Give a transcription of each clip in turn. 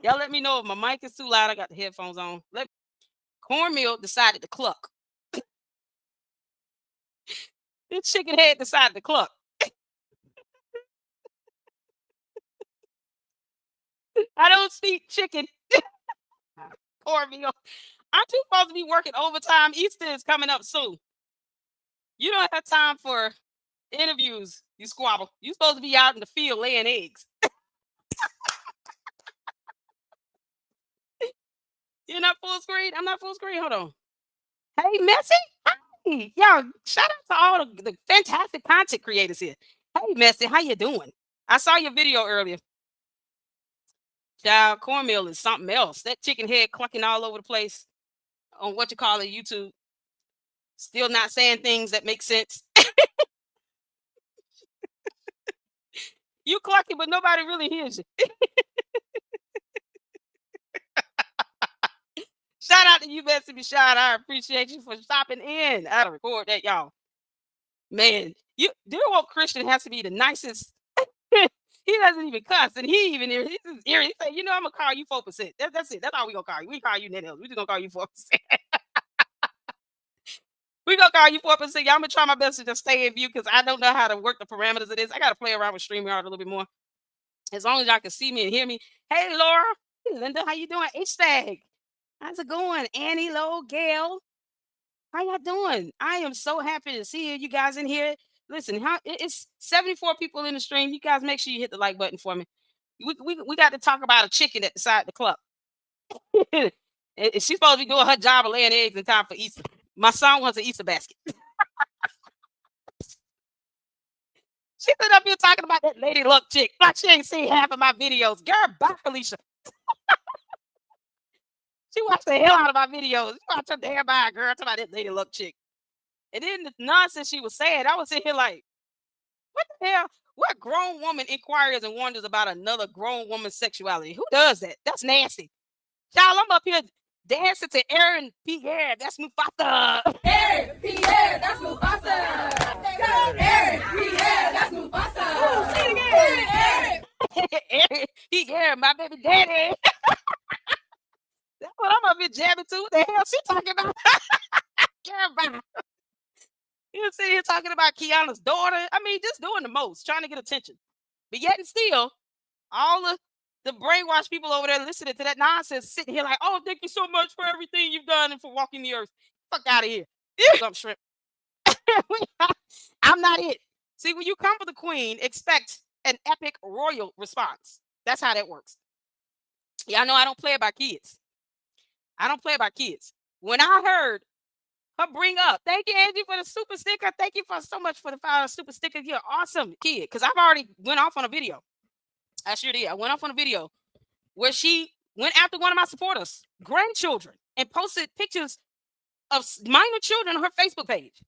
Y'all let me know if my mic is too loud. I got the headphones on. Cornmeal decided to cluck. This chicken head decided to cluck. I don't speak chicken. Cornmeal. Aren't you supposed to be working overtime? Easter is coming up soon. You don't have time for interviews, you squabble. You supposed to be out in the field laying eggs. You're not full screen? I'm not full screen. Hold on. Hey, Messy. Hey, yo, shout out to all the fantastic content creators here. Hey, Messy, how you doing? I saw your video earlier. Child, cornmeal is something else. That chicken head clucking all over the place on what you call it, YouTube. Still not saying things that make sense. You clucking, but nobody really hears you. Shout out to you, Bessie Bashad. I appreciate you for stopping in. I gotta record that, y'all. Man, you Dear Christian has to be the nicest. He doesn't even cuss, and he even he's just here. He say, "You know, I'm gonna call you 4%. That's it. That's all we gonna call you. We call you net else. We just gonna call you 4%. We gonna call you 4%. Y'all, I'm gonna try my best to just stay in view because I don't know how to work the parameters of this. I gotta play around with StreamYard a little bit more. As long as y'all can see me and hear me. Hey, Laura. Hey, Linda, how you doing? H-Stag. How's it going? Annie, Lo, Gail. How y'all doing? I am so happy to see you guys in here. Listen, it's 74 people in the stream. You guys make sure you hit the like button for me. We got to talk about a chicken at the side of the club. She's supposed to be doing her job of laying eggs in time for Easter. My son wants an Easter basket. She been up here talking about that Lady Luck chick. Like she ain't seen half of my videos. Girl, bye, Felicia. She watched the hell out of my videos. She watched her damn eye, girl. Talking about that Lady Luck chick. And then the nonsense she was saying, I was sitting here like, what the hell? What grown woman inquires and wonders about another grown woman's sexuality? Who does that? That's nasty. Y'all, I'm up here dancing to Aaron Pierre. That's Mufasa. Aaron Pierre, that's Mufasa. Aaron Pierre, that's Mufasa. Say it again. Aaron Pierre, my baby daddy. That's what I'm up here jamming to. What the hell she talking about? Girl, bye. You sitting here talking about Kiana's daughter. I mean, just doing the most, trying to get attention. But yet and still, all the brainwashed people over there listening to that nonsense, sitting here like, oh, thank you so much for everything you've done and for walking the earth. Fuck out of here. Some shrimp. I'm not it. See, when you come for the queen, expect an epic royal response. That's how that works. Y'all know I don't play about kids. I don't play about kids. When I heard her bring up, thank you, Angie, for the super sticker. Thank you for so much for the super sticker. You're an awesome kid. Because I've already went off on a video. I sure did. I went off on a video where she went after one of my supporters, grandchildren, and posted pictures of minor children on her Facebook page.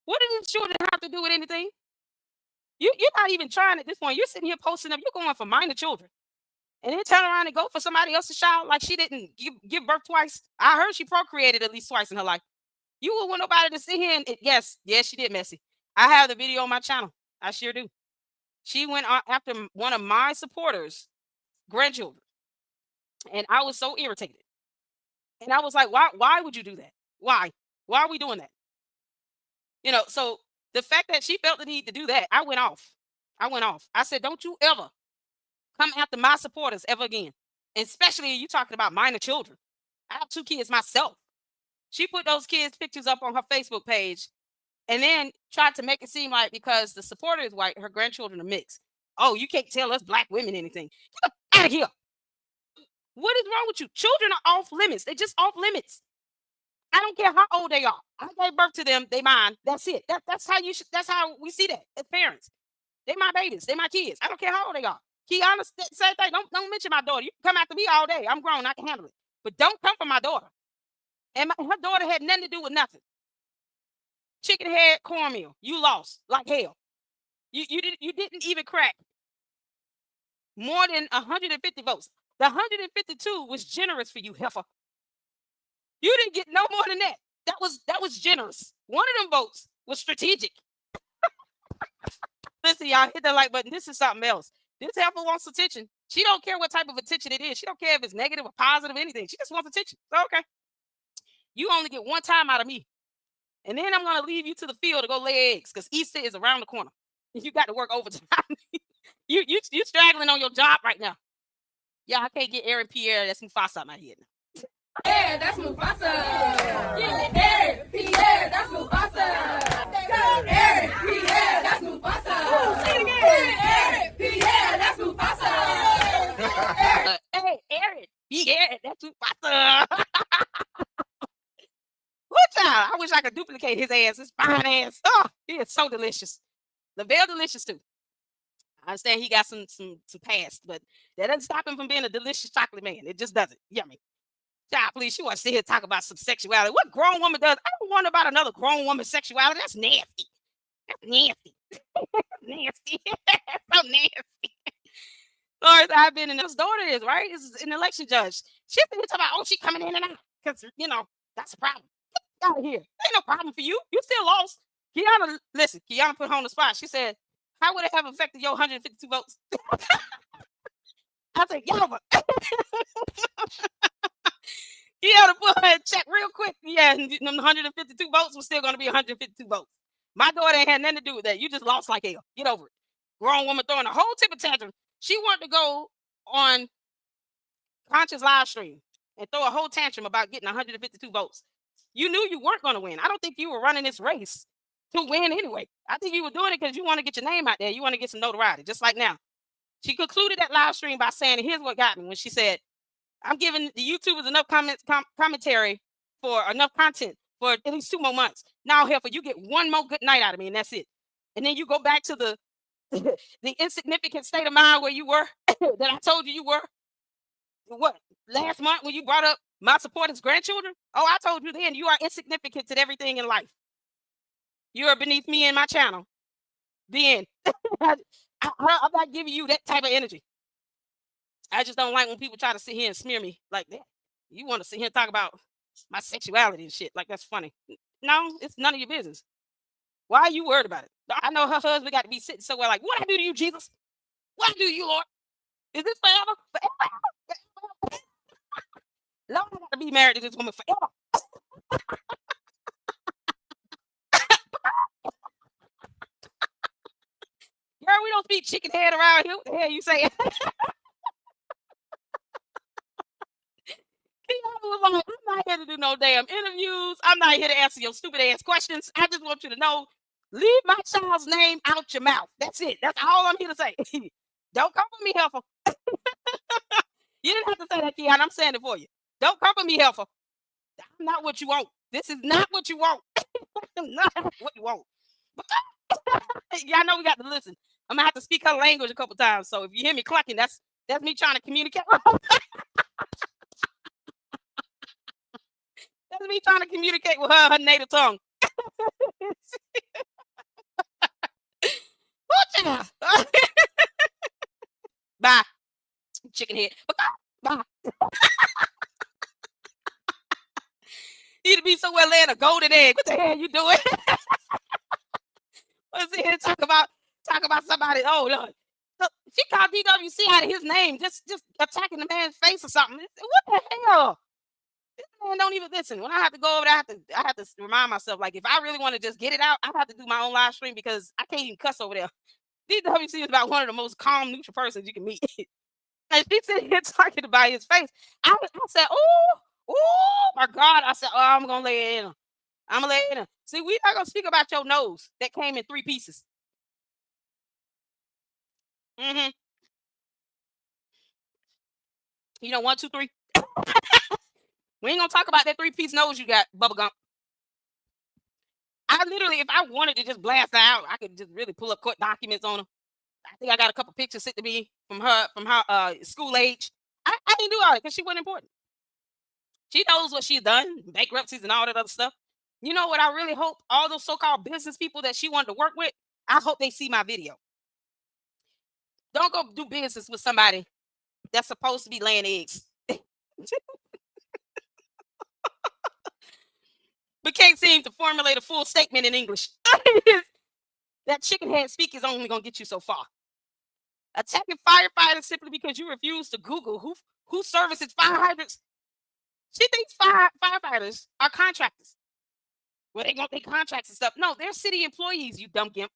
What do these children have to do with anything? You're not even trying at this point. You're sitting here posting them. You're going for minor children. And then turn around and go for somebody else's child like she didn't give birth twice. I heard she procreated at least twice in her life. You would want nobody to sit here and yes, she did, Messy. I have the video on my channel. I sure do. She went after one of my supporters' grandchildren. And I was so irritated. And I was like, why would you do that? Why? Why are we doing that? You know, so the fact that she felt the need to do that, I went off. I said, don't you ever come after my supporters ever again. Especially you talking about minor children. I have 2 kids myself. She put those kids' pictures up on her Facebook page and then tried to make it seem like because the supporter is white, her grandchildren are mixed. Oh, you can't tell us black women anything. Get out of here. What is wrong with you? Children are off limits. They're just off limits. I don't care how old they are. I gave birth to them. They mine. That's it. That's how you should. That's how we see that as parents. They my babies. They my kids. I don't care how old they are. Kiana, same thing. Don't mention my daughter. You can come after me all day. I'm grown. I can handle it. But don't come for my daughter. And her daughter had nothing to do with nothing. Chicken head cornmeal. You lost like hell. You didn't even crack more than 150 votes. The 152 was generous for you, heifer. You didn't get no more than that. That was generous. One of them votes was strategic. Listen, y'all, hit that like button. This is something else. This heifer wants attention. She don't care what type of attention it is. She don't care if it's negative or positive or anything. She just wants attention. So, okay, you only get one time out of me. And then I'm going to leave you to the field to go lay eggs because Easter is around the corner. You got to work overtime. you straggling on your job right now. Yeah, I can't get Aaron Pierre. That's Mufasa out my head now. Pierre, that's Mufasa. Aaron, Pierre, that's Mufasa. Aaron, Pierre, that's Mufasa. Say it again. Aaron, Pierre, that's Mufasa. Hey, Aaron, Pierre, that's Mufasa. What child? I wish I could duplicate his ass, his fine ass. Oh, he is so delicious. Lavelle delicious too. I understand he got some past, but that doesn't stop him from being a delicious chocolate man. It just doesn't. Yummy. Child, please, she wants to sit here and talk about some sexuality. What grown woman does? I don't want about another grown woman's sexuality. That's nasty. That's nasty. Nasty. So nasty. Lord, I've been in this daughter is, right? This is an election judge. She's been talking about, oh, she coming in and out. Because, that's a problem. Get out of here. Ain't no problem for you. You still lost. Kiana, listen, Kiana put her on the spot. She said, how would it have affected your 152 votes? I said, Yava. He had to put her in check real quick. Yeah, and them 152 votes was still going to be 152 votes. My daughter ain't had nothing to do with that. You just lost like hell. Get over it. Grown woman throwing a whole temper tantrum. She wanted to go on Conscious live stream and throw a whole tantrum about getting 152 votes. You knew you weren't going to win. I don't think you were running this race to win anyway. I think you were doing it because you want to get your name out there. You want to get some notoriety, just like now. She concluded that live stream by saying, here's what got me, when she said, I'm giving the YouTubers enough commentary for enough content for at least 2 more months. Now, Heifer, you get one more good night out of me, and that's it. And then you go back to the insignificant state of mind where you were, that I told you were. What, last month when you brought up my supporters' grandchildren? Oh, I told you then, you are insignificant to everything in life. You are beneath me and my channel. Then, I'm not giving you that type of energy. I just don't like when people try to sit here and smear me like that. You want to sit here and talk about my sexuality and shit. Like, that's funny. No, it's none of your business. Why are you worried about it? I know her husband got to be sitting somewhere like, what I do to you, Jesus? What I do to you, Lord? Is this forever? Forever? Lord, I got to be married to this woman forever. Girl, we don't speak chicken head around here. What the hell you saying? I'm not here to do no damn interviews. I'm not here to answer your stupid ass questions. I just want you to know, leave my child's name out your mouth. That's it. That's all I'm here to say. Don't come for me, Heifer. You didn't have to say that, Keon. I'm saying it for you. Don't come for me, Heifer. I'm not what you want. This is not what you want. Not what you want. Y'all know we got to listen. I'm gonna have to speak her language a couple times. So if you hear me clucking, that's me trying to communicate. That's me trying to communicate with her native tongue. Bye, chicken head. Bye. You'd be somewhere laying a golden egg. What the hell you doing? Let's see here talk about somebody. Oh Lord, she called DWC out of his name, just attacking the man's face or something. What the hell? This man don't even listen. When I have to go over there, I have to remind myself, like, if I really want to just get it out, I have to do my own live stream because I can't even cuss over there. DWC is about one of the most calm, neutral persons you can meet. And she sitting here talking about his face. I said, oh my God. I said, oh, I'm gonna lay it in. I'm gonna lay it in. See, we're not gonna speak about your nose that came in 3 pieces. Mm-hmm. 1, 2, 3. We ain't gonna talk about that 3-piece nose you got, bubblegum. I literally, if I wanted to just blast her out, I could just really pull up court documents on her. I think I got a couple pictures sent to me from her school age. I didn't do all that because she wasn't important. She knows what she's done, bankruptcies and all that other stuff. You know what I really hope? All those so-called business people that she wanted to work with, I hope they see my video. Don't go do business with somebody that's supposed to be laying eggs. But can't seem to formulate a full statement in English. That chicken head speak is only going to get you so far. Attacking firefighters simply because you refuse to Google who services fire hydrants. She thinks firefighters are contractors. Well, they got their contracts and stuff. No, they're city employees, you dumb gimp.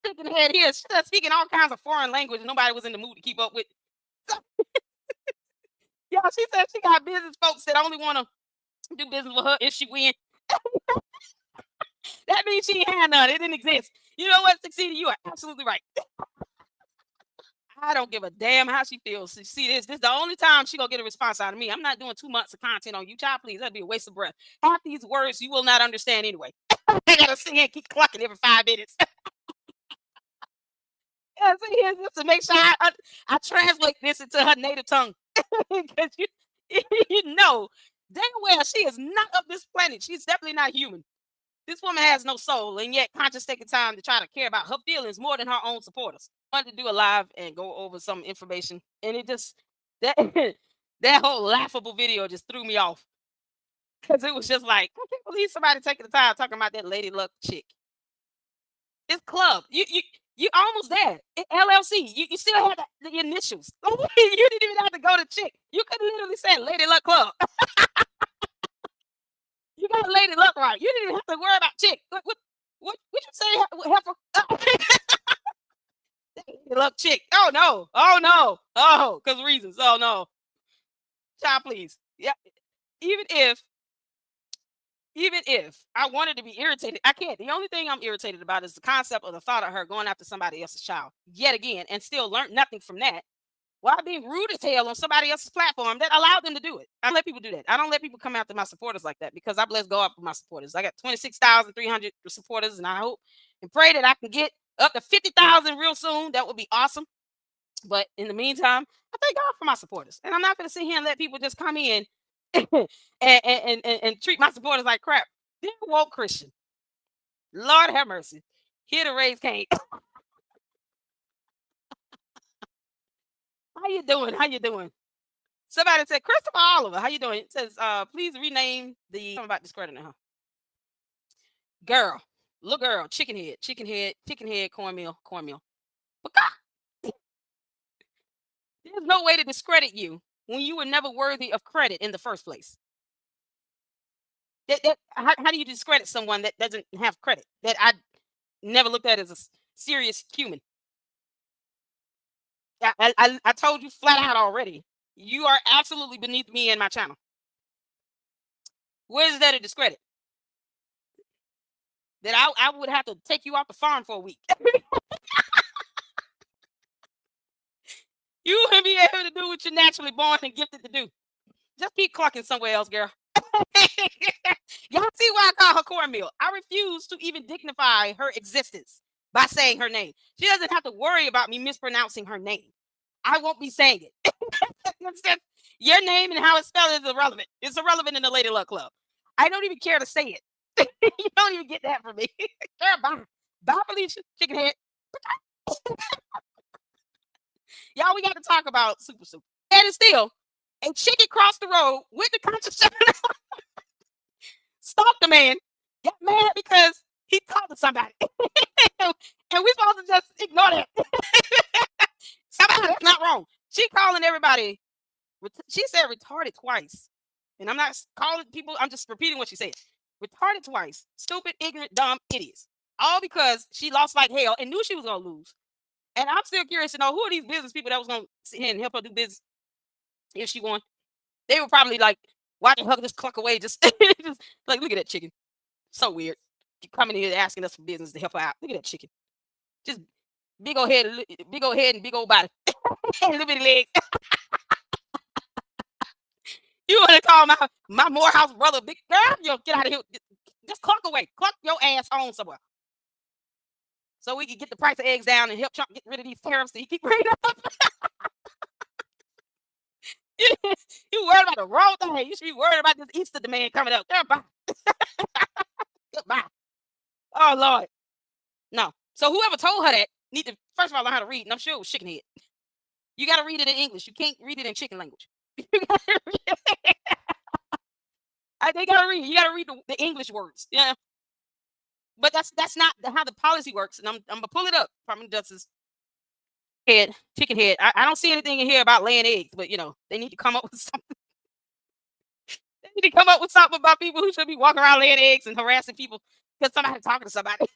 Chickenhead here, she's speaking all kinds of foreign language nobody was in the mood to keep up with. Yeah, she said she got business folks that only want to do business with her if she win. That means she ain't had none. It didn't exist. You know what, Succeeded? You are absolutely right. I don't give a damn how she feels. See, this is the only time she gonna get a response out of me. I'm not doing 2 months of content on you, child. Please, that'd be a waste of breath. Half these words you will not understand anyway. I gotta sit here and keep clucking every 5 minutes. Yeah, see here just to make sure I translate this into her native tongue. Because you know damn well she is not of this planet. She's definitely not human. This woman has no soul, and yet conscious taking time to try to care about her feelings more than her own supporters. I wanted to do a live and go over some information, and it just that that whole laughable video just threw me off because it was just like I can't believe somebody taking the time talking about that Lady Luck chick. It's club. You almost there. LLC. You still had the initials. You didn't even have to go to chick. You could have literally said Lady Luck Club. You got Lady Luck right. You didn't even have to worry about chick. What you say? Lady Luck chick. Oh no. Oh no. Oh, because reasons. Oh no. Child, please. Yeah. Even if I wanted to be irritated, I can't. The only thing I'm irritated about is the concept of the thought of her going after somebody else's child yet again and still learn nothing from that. While being rude as hell on somebody else's platform that allowed them to do it. I don't let people do that. I don't let people come after my supporters like that because I bless God for my supporters. I got 26,300 supporters, and I hope and pray that I can get up to 50,000 real soon. That would be awesome. But in the meantime, I thank God for my supporters, and I'm not going to sit here and let people just come in and treat my supporters like crap. They're woke Christian. Lord have mercy. Here to raise Cain. How you doing? How you doing? Somebody said, Christopher Oliver, how you doing? It says, please rename the. I'm about discrediting her. Girl, little girl, chickenhead, cornmeal. But God, there's no way to discredit you when you were never worthy of credit in the first place. How do you discredit someone that doesn't have credit? That I never looked at as a serious human. I told you flat out already. You are absolutely beneath me and my channel. Where is that a discredit? That I would have to take you off the farm for a week. You wouldn't be able to do what you're naturally born and gifted to do. Just keep clucking somewhere else, girl. Y'all see why I call her cornmeal? I refuse to even dignify her existence by saying her name. She doesn't have to worry about me mispronouncing her name. I won't be saying it. Your name and how it's spelled is irrelevant. It's irrelevant in the Lady Luck Club. I don't even care to say it. You don't even get that from me. Bye. Bye, Felicia. Chickenhead. Y'all, we got to talk about Super. And still, a chicken crossed the road with the contraception. Stalked the man. Got mad because he talked to somebody. And we're supposed to just ignore that. Somehow that's not wrong. She calling everybody. She said retarded twice. And I'm not calling people, I'm just repeating what she said. Retarded twice. Stupid, ignorant, dumb idiots. All because she lost like hell and knew she was going to lose. And I'm still curious to know who are these business people that was going to sit here and help her do business if she won. They were probably like watching her just cluck away, just like, look at that chicken. So weird. Keep coming here asking us for business to help her out. Look at that chicken. Just big old head and big old body. And little bitty legs. You want to call my Morehouse brother big girl? Yo, get out of here. Just cluck away. Cluck your ass on somewhere. So we can get the price of eggs down and help Trump get rid of these tariffs that he keep bringing up. You worried about the wrong thing. You should be worried about this Easter demand coming up. Goodbye. Goodbye. Oh, Lord. No. So whoever told her that need to, first of all, learn how to read. And I'm sure it was chickenhead. You got to read it in English. You can't read it in chicken language. You got to read it. They got to read. You got to read the English words. Yeah. But that's not how the policy works. And I'm going to pull it up. Department of Justice. Chicken head. I don't see anything in here about laying eggs, but you know, they need to come up with something. They need to come up with something about people who should be walking around laying eggs and harassing people because somebody's talking to somebody.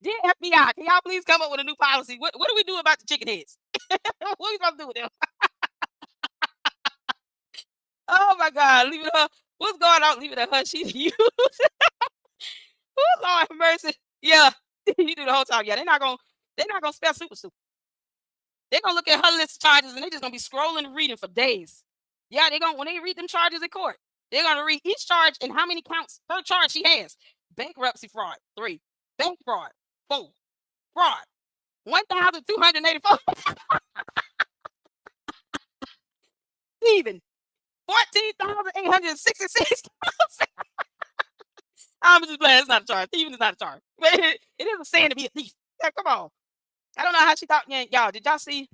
Dear FBI, can y'all please come up with a new policy? What do we do about the chicken heads? What are we supposed to do with them? Oh my God, leave it her. What's going on? Leave it at her. She's used. Oh Lord have mercy. Yeah, you do the whole time. Yeah, they're not gonna spell super stupid. They're gonna look at her list of charges and they're just gonna be scrolling and reading for days. Yeah, they're gonna when they read them charges in court, they're gonna read each charge and how many counts per charge she has. Bankruptcy fraud, 3. Bank fraud, 4. Fraud, 1,284. Even 14,866. I'm just playing. It's not a charge. Thieving is not a charge. But it is a sin to be a thief. Yeah, come on. I don't know how she thought. Yeah, y'all, did y'all see?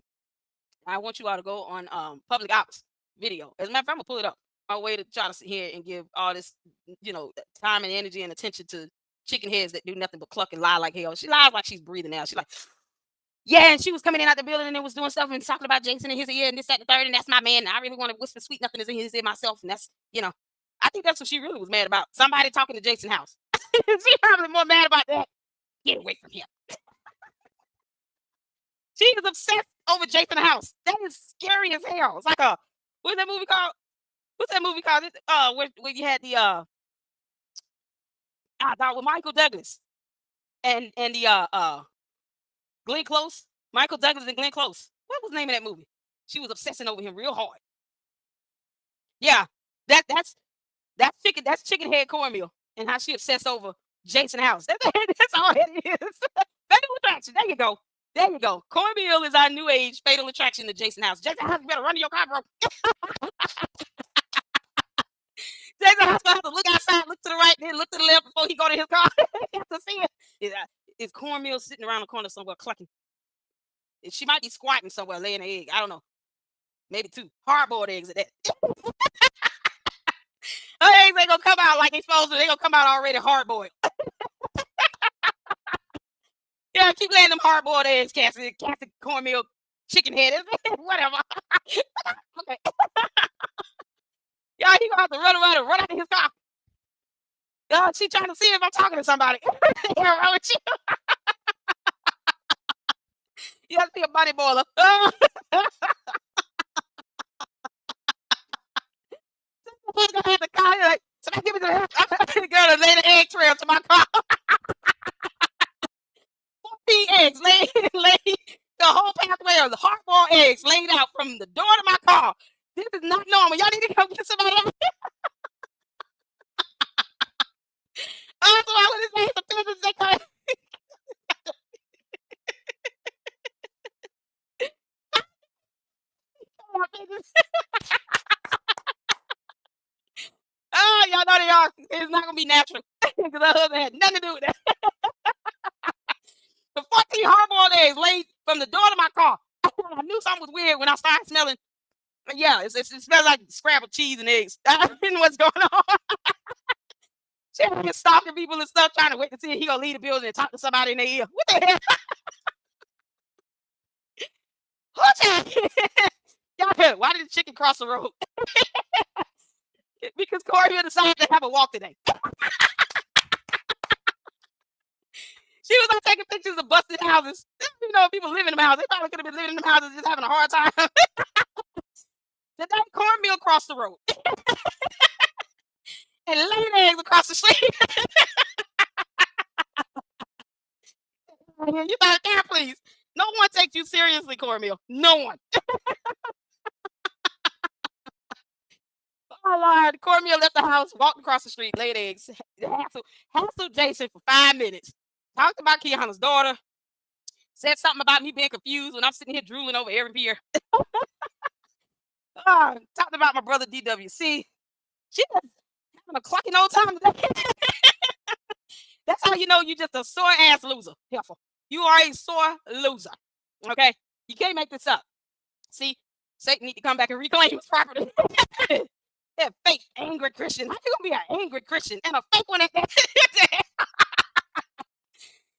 I want you all to go on public ops video. As a matter of fact, I'm gonna pull it up. My way to try to sit here and give all this, you know, time and energy and attention to chicken heads that do nothing but cluck and lie like hell. She lies like she's breathing now. She's like, yeah, and she was coming in out the building and was doing stuff and talking about Jason in his ear and this, that, the third, and that's my man. And I really want to whisper sweet nothing is in his ear myself. And that's, you know, I think that's what she really was mad about. Somebody talking to Jason's house. She's probably more mad about that. Get away from him. She is obsessed over Jason's house. That is scary as hell. It's like what's that movie called? What's that movie called? Where you had the with Michael Douglas and the Glenn Close. Michael Douglas and Glenn Close. What was the name of that movie? She was obsessing over him real hard. Yeah, that's chicken head cornmeal and how she obsessed over Jason's house. That's all it is. Fatal attraction. There you go. There you go. Cornmeal is our new age fatal attraction to Jason's house. Jason's house, you better run to your car, bro. Jason's house gonna have to look outside, look to the right, then look to the left before he go to his car. You have to see it. Is cornmeal sitting around the corner somewhere clucking? She might be squatting somewhere, laying an egg. I don't know. Maybe 2 hard-boiled eggs at that. Her eggs ain't gonna come out like they supposed to. They gonna come out already hard-boiled. Yeah, keep laying them hard-boiled eggs, Cassie cornmeal chicken head. Whatever. Okay. Yeah, he gonna have to run around and run out of his car. Yeah, she trying to see if I'm talking to somebody. Yeah, wrong with you. You have to see a body boiler. Have the car, like, somebody give me the girl to lay the egg trail to my car. 14 eggs laid the whole pathway of the hard-boiled eggs laid out from the door to my car. This is not normal. Y'all need to go get somebody else. Oh, so I would say the business they come. Oh, y'all know they are. It's not gonna be natural because her husband had nothing to do with that. The 14 hard-boiled eggs laid from the door to my car. I knew something was weird when I started smelling. Yeah, it smells like scrambled cheese and eggs. I didn't know what's going on. She was stalking people and stuff, trying to wait to see if he gonna leave the building and talk to somebody in their ear. What the hell? Y'all, why did the chicken cross the road? Because Corey decided to have a walk today. She was like taking pictures of busted houses. You know, people living in them houses. They probably could have been living in them houses just having a hard time. Today, cornmeal crossed the road. And laid eggs across the street. You better care, please. No one takes you seriously, cornmeal. No one. Oh, Lord. Cornmeal left the house, walked across the street, laid eggs. Hassled Jason for 5 minutes. Talked about Keanu's daughter. Said something about me being confused when I'm sitting here drooling over Aaron Pierre. Talked about my brother DWC. She was having a clucking old time today. That's how you know you just a sore ass loser. Helpful. You are a sore loser. Okay? You can't make this up. See, Satan need to come back and reclaim his property. That fake angry Christian. How you gonna be an angry Christian and a fake one at that?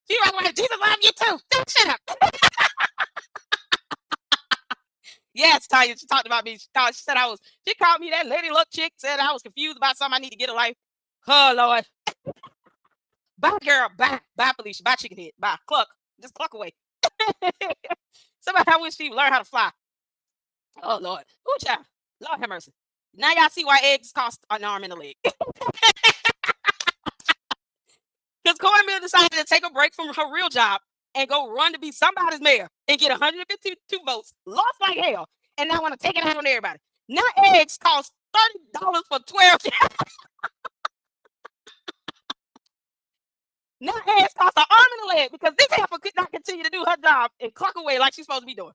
She was like, Jesus love you too. Shut up. Yes, Tanya, she talked about me. She said she called me that Lady Luck chick, said I was confused about something I need to get a life. Oh, Lord. Bye, girl. Bye. Bye, Felicia. Bye, Chickenhead. Bye. Cluck. Just cluck away. Somebody, I wish she learn how to fly. Oh, Lord. Ooh, child. Lord have mercy. Now y'all see why eggs cost an arm and a leg. Because Cornmeal decided to take a break from her real job and go run to be somebody's mayor and get 152 votes, lost like hell, and now want to take it out on everybody. Now eggs cost $30 for 12. Now eggs cost an arm and a leg because this heifer could not continue to do her job and cluck away like she's supposed to be doing.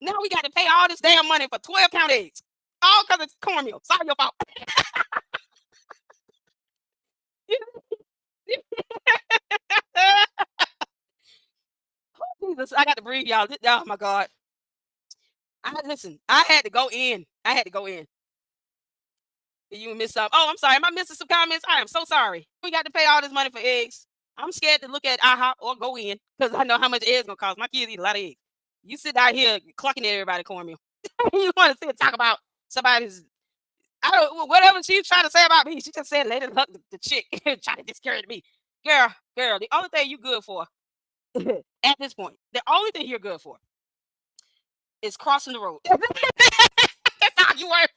Now we got to pay all this damn money for 12-count eggs. All because it's cornmeal. It's all your fault. Oh, Jesus, I got to breathe, y'all. Oh my God. Listen, I had to go in. You missed some. Oh, I'm sorry. Am I missing some comments? I am so sorry. We got to pay all this money for eggs. I'm scared to look at IHOP or go in because I know how much eggs gonna cost. My kids eat a lot of eggs. You sit out here clucking at everybody cornmeal. You want to talk about somebody's, I don't, whatever she's trying to say about me. She just said, let it hug the chick trying to discourage me. Girl, the only thing you good for at this point, the only thing you're good for is crossing the road. That's how you work.